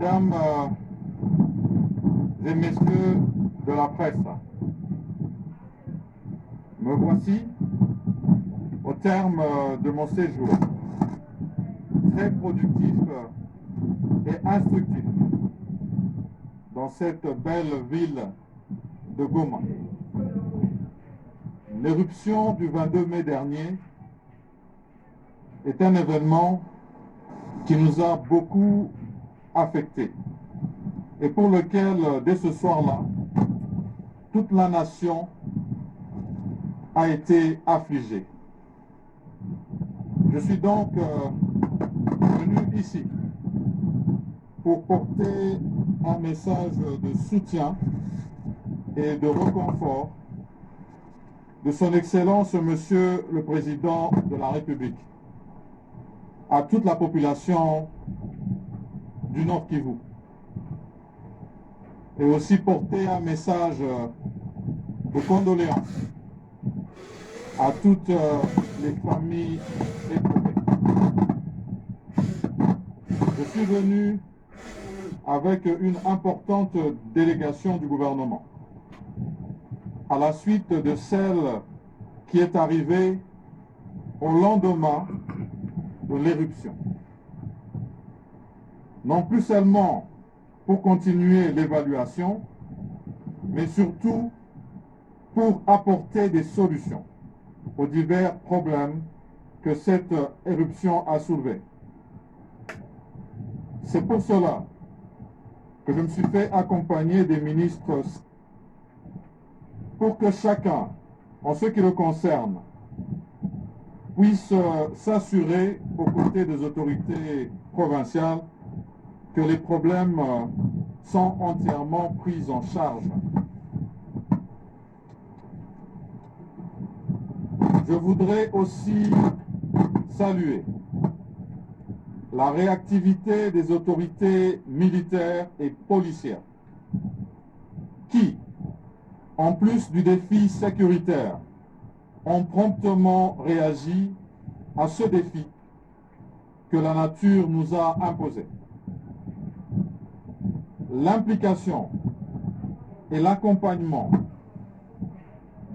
Mesdames et messieurs de la presse, me voici au terme de mon séjour très productif et instructif dans cette belle ville de Goma. L'éruption du 22 mai dernier est un événement qui nous a beaucoup affectés et pour lequel, dès ce soir-là, toute la nation a été affligée. Je suis donc venu ici pour porter un message de soutien et de réconfort de son Excellence, Monsieur le Président de la République, à toute la population du Nord Kivu. Et aussi porter un message de condoléances à toutes les familles éprouvées. Je suis venu avec une importante délégation du gouvernement, à la suite de celle qui est arrivée au lendemain de l'éruption. Non plus seulement pour continuer l'évaluation, mais surtout pour apporter des solutions aux divers problèmes que cette éruption a soulevés. C'est pour cela que je me suis fait accompagner des ministres pour que chacun, en ce qui le concerne, puisse s'assurer aux côtés des autorités provinciales que les problèmes sont entièrement pris en charge. Je voudrais aussi saluer la réactivité des autorités militaires et policières qui, en plus du défi sécuritaire, ont promptement réagi à ce défi que la nature nous a imposé. L'implication et l'accompagnement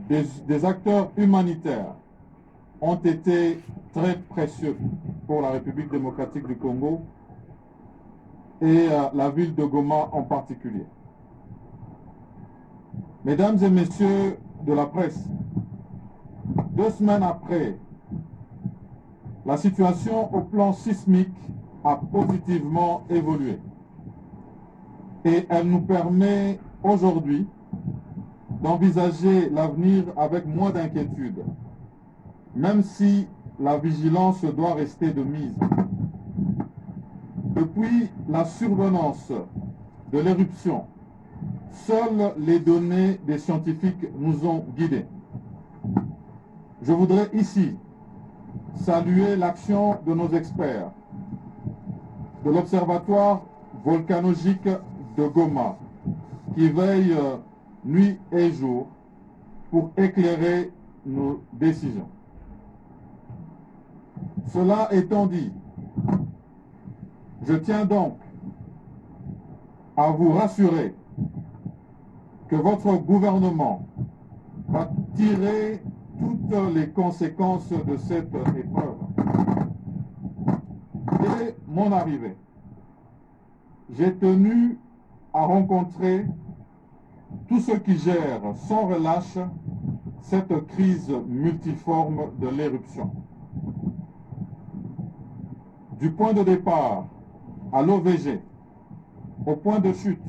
des acteurs humanitaires ont été très précieux pour la République démocratique du Congo et la ville de Goma en particulier. Mesdames et messieurs de la presse, 2 semaines après, la situation au plan sismique a positivement évolué et elle nous permet aujourd'hui d'envisager l'avenir avec moins d'inquiétude, même si la vigilance doit rester de mise. Depuis la survenance de l'éruption, seules les données des scientifiques nous ont guidés. Je voudrais ici saluer l'action de nos experts, de l'Observatoire volcanologique de Goma, qui veille nuit et jour pour éclairer nos décisions. Cela étant dit, je tiens donc à vous rassurer que votre gouvernement va tirer toutes les conséquences de cette épreuve. Dès mon arrivée, j'ai tenu à rencontrer tous ceux qui gèrent sans relâche cette crise multiforme de l'éruption. Du point de départ à l'OVG, au point de chute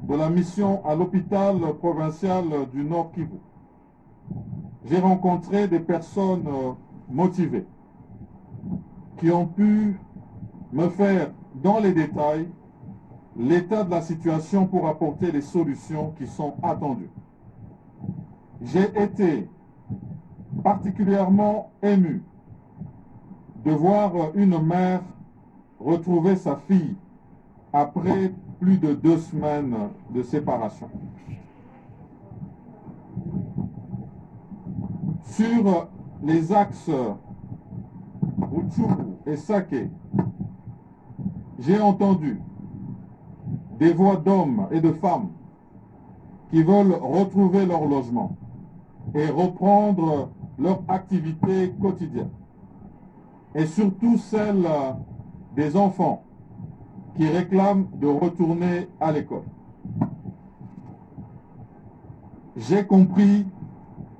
de la mission à l'hôpital provincial du Nord Kivu, j'ai rencontré des personnes motivées qui ont pu me faire dans les détails l'état de la situation pour apporter les solutions qui sont attendues. J'ai été particulièrement ému de voir une mère retrouver sa fille après plus de 2 semaines de séparation. Sur les axes Rutshuru et Sake, j'ai entendu des voix d'hommes et de femmes qui veulent retrouver leur logement et reprendre leur activité quotidienne. Et surtout celle des enfants qui réclament de retourner à l'école. J'ai compris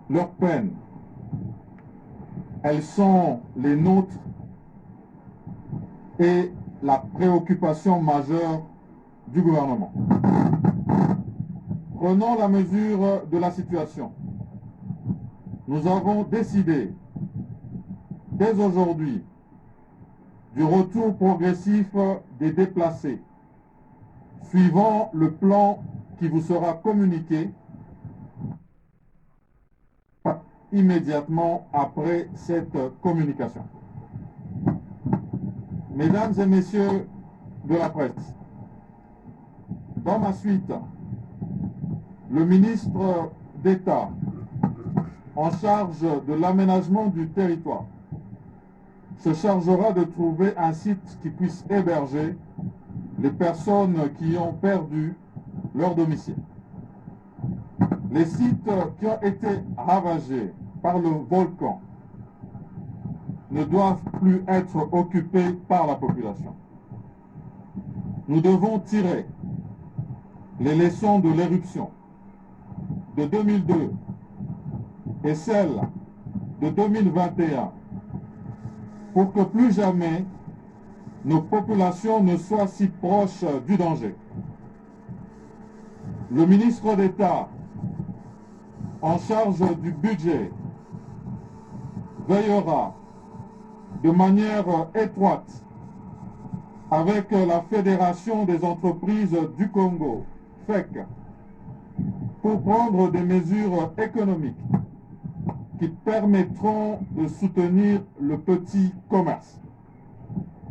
leurs peines. Elles sont les nôtres et la préoccupation majeure du gouvernement. Prenons la mesure de la situation. Nous avons décidé dès aujourd'hui du retour progressif des déplacés, suivant le plan qui vous sera communiqué immédiatement après cette communication. Mesdames et messieurs de la presse, dans ma suite, le ministre d'État en charge de l'aménagement du territoire se chargera de trouver un site qui puisse héberger les personnes qui ont perdu leur domicile. Les sites qui ont été ravagés par le volcan ne doivent plus être occupés par la population. Nous devons tirer les leçons de l'éruption de 2002 et celle de 2021 pour que plus jamais nos populations ne soient si proches du danger. Le ministre d'État en charge du budget veillera de manière étroite avec la Fédération des entreprises du Congo, FEC, pour prendre des mesures économiques qui permettront de soutenir le petit commerce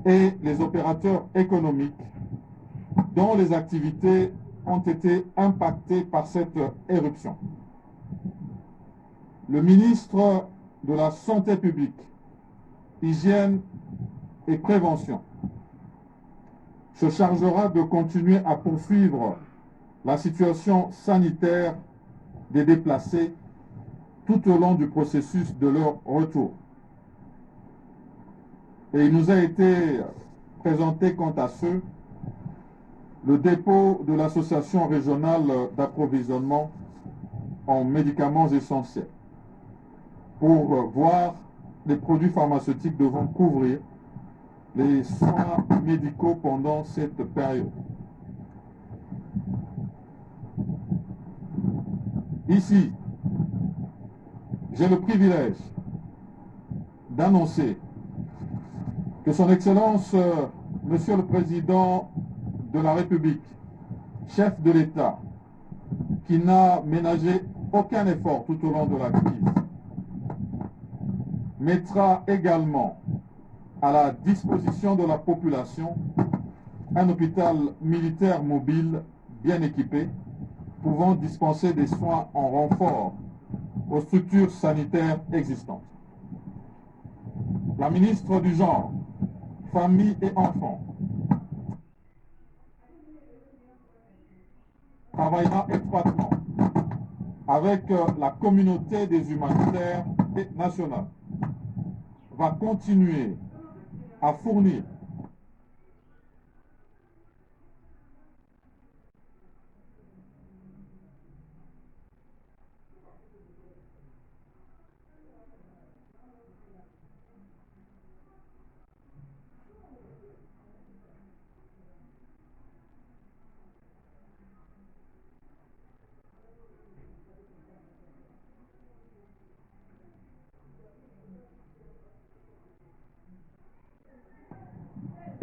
et les opérateurs économiques dont les activités ont été impactées par cette éruption. Le ministre de la Santé publique, Hygiène et Prévention se chargera de continuer à poursuivre la situation sanitaire des déplacés tout au long du processus de leur retour. Et il nous a été présenté quant à ce le dépôt de l'association régionale d'approvisionnement en médicaments essentiels pour voir les produits pharmaceutiques devant couvrir les soins médicaux pendant cette période. Ici, j'ai le privilège d'annoncer que Son Excellence, Monsieur le Président de la République, chef de l'État, qui n'a ménagé aucun effort tout au long de la crise, mettra également à la disposition de la population un hôpital militaire mobile bien équipé, pouvant dispenser des soins en renfort aux structures sanitaires existantes. La ministre du Genre, Famille et Enfants travaillera étroitement avec la communauté des humanitaires et nationale, va continuer à fournir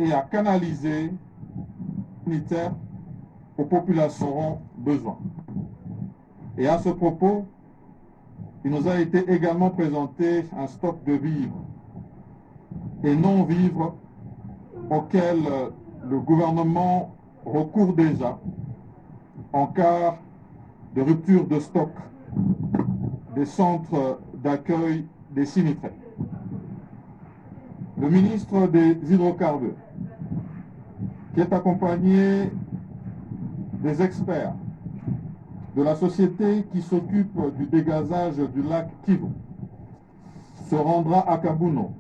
et à canaliser humanitaire aux populations auront besoin. Et à ce propos, il nous a été également présenté un stock de vivres et non-vivres auxquels le gouvernement recourt déjà en cas de rupture de stock des centres d'accueil des sinistrés. Le ministre des Hydrocarbures, qui est accompagné des experts de la société qui s'occupe du dégazage du lac Kivu se rendra à Kabuno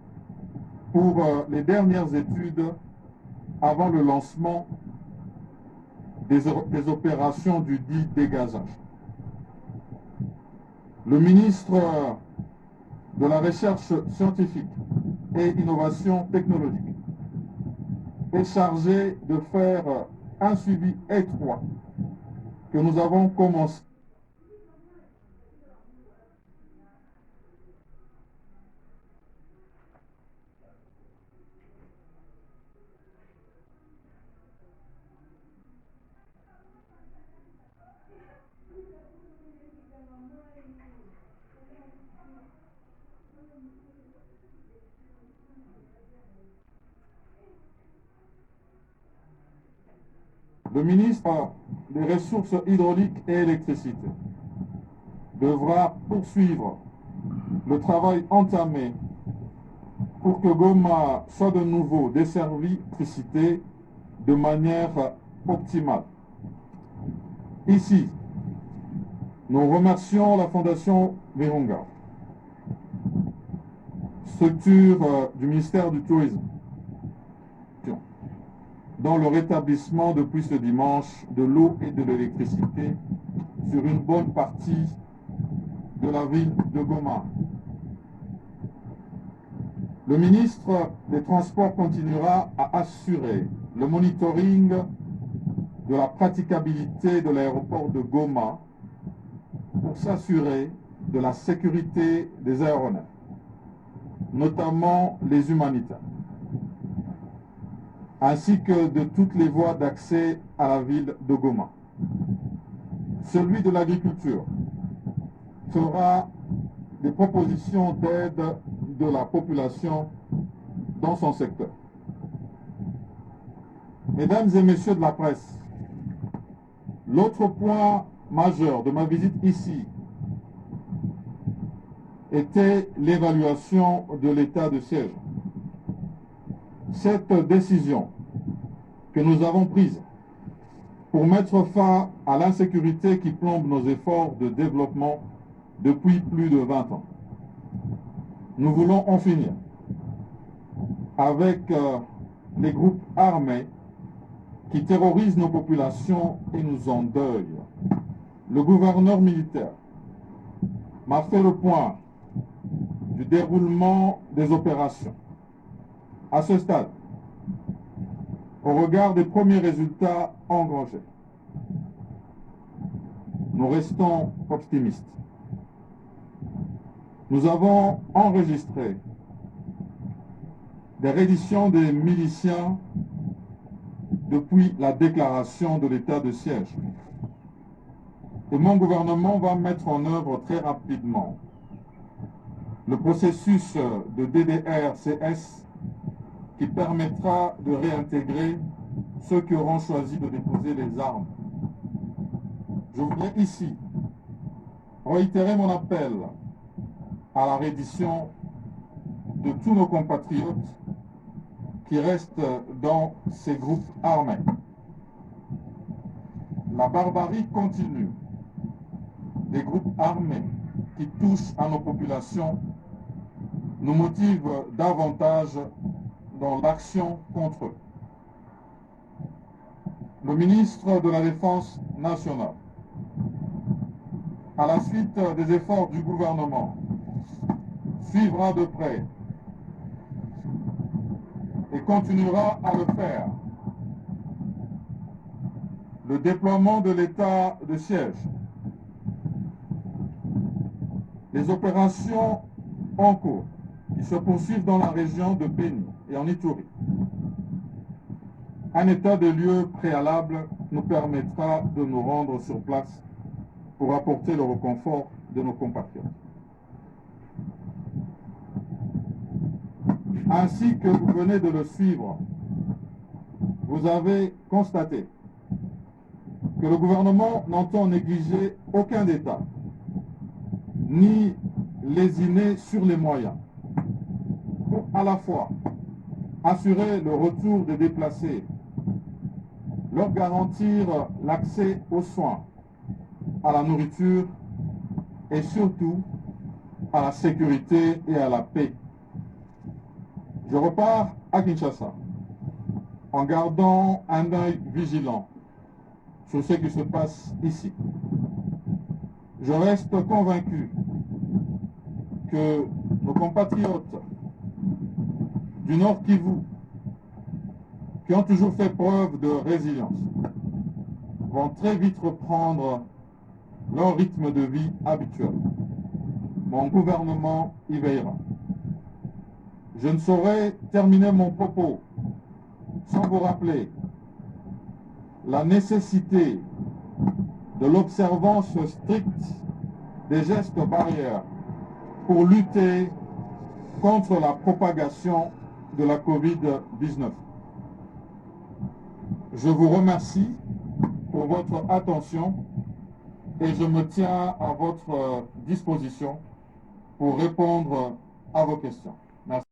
pour les dernières études avant le lancement des opérations du dit dégazage. Le ministre de la Recherche scientifique et innovation technologique est chargé de faire un suivi étroit que nous avons commencé. Le ministre des Ressources hydrauliques et électricité devra poursuivre le travail entamé pour que Goma soit de nouveau desservi d'électricité de manière optimale. Ici, nous remercions la Fondation Virunga, structure du ministère du Tourisme, dans le rétablissement depuis ce dimanche de l'eau et de l'électricité sur une bonne partie de la ville de Goma. Le ministre des Transports continuera à assurer le monitoring de la praticabilité de l'aéroport de Goma pour s'assurer de la sécurité des aéronefs, notamment les humanitaires, ainsi que de toutes les voies d'accès à la ville de Goma. Celui de l'agriculture fera des propositions d'aide de la population dans son secteur. Mesdames et messieurs de la presse, l'autre point majeur de ma visite ici était l'évaluation de l'état de siège. Cette décision que nous avons prise pour mettre fin à l'insécurité qui plombe nos efforts de développement depuis plus de 20 ans. Nous voulons en finir avec les groupes armés qui terrorisent nos populations et nous endeuillent. Le gouverneur militaire m'a fait le point du déroulement des opérations. À ce stade, au regard des premiers résultats engrangés, nous restons optimistes. Nous avons enregistré des redditions des miliciens depuis la déclaration de l'état de siège. Et mon gouvernement va mettre en œuvre très rapidement le processus de DDR-CS qui permettra de réintégrer ceux qui auront choisi de déposer les armes. Je voudrais ici réitérer mon appel à la reddition de tous nos compatriotes qui restent dans ces groupes armés. La barbarie continue des groupes armés qui touchent à nos populations nous motive davantage dans l'action contre eux. Le ministre de la Défense nationale, à la suite des efforts du gouvernement, suivra de près et continuera à le faire le déploiement de l'état de siège, les opérations en cours qui se poursuivent dans la région de Beni et en Ituri. Un état de lieu préalable nous permettra de nous rendre sur place pour apporter le réconfort de nos compatriotes. Ainsi que vous venez de le suivre, vous avez constaté que le gouvernement n'entend négliger aucun détail, ni lésiner sur les moyens, pour à la fois assurer le retour des déplacés leur garantir l'accès aux soins, à la nourriture et surtout à la sécurité et à la paix. Je repars à Kinshasa en gardant un œil vigilant sur ce qui se passe ici. Je reste convaincu que nos compatriotes du Nord Kivu, qui ont toujours fait preuve de résilience, vont très vite reprendre leur rythme de vie habituel. Mon gouvernement y veillera. Je ne saurais terminer mon propos sans vous rappeler la nécessité de l'observance stricte des gestes barrières pour lutter contre la propagation de la COVID-19. Je vous remercie pour votre attention et je me tiens à votre disposition pour répondre à vos questions. Merci.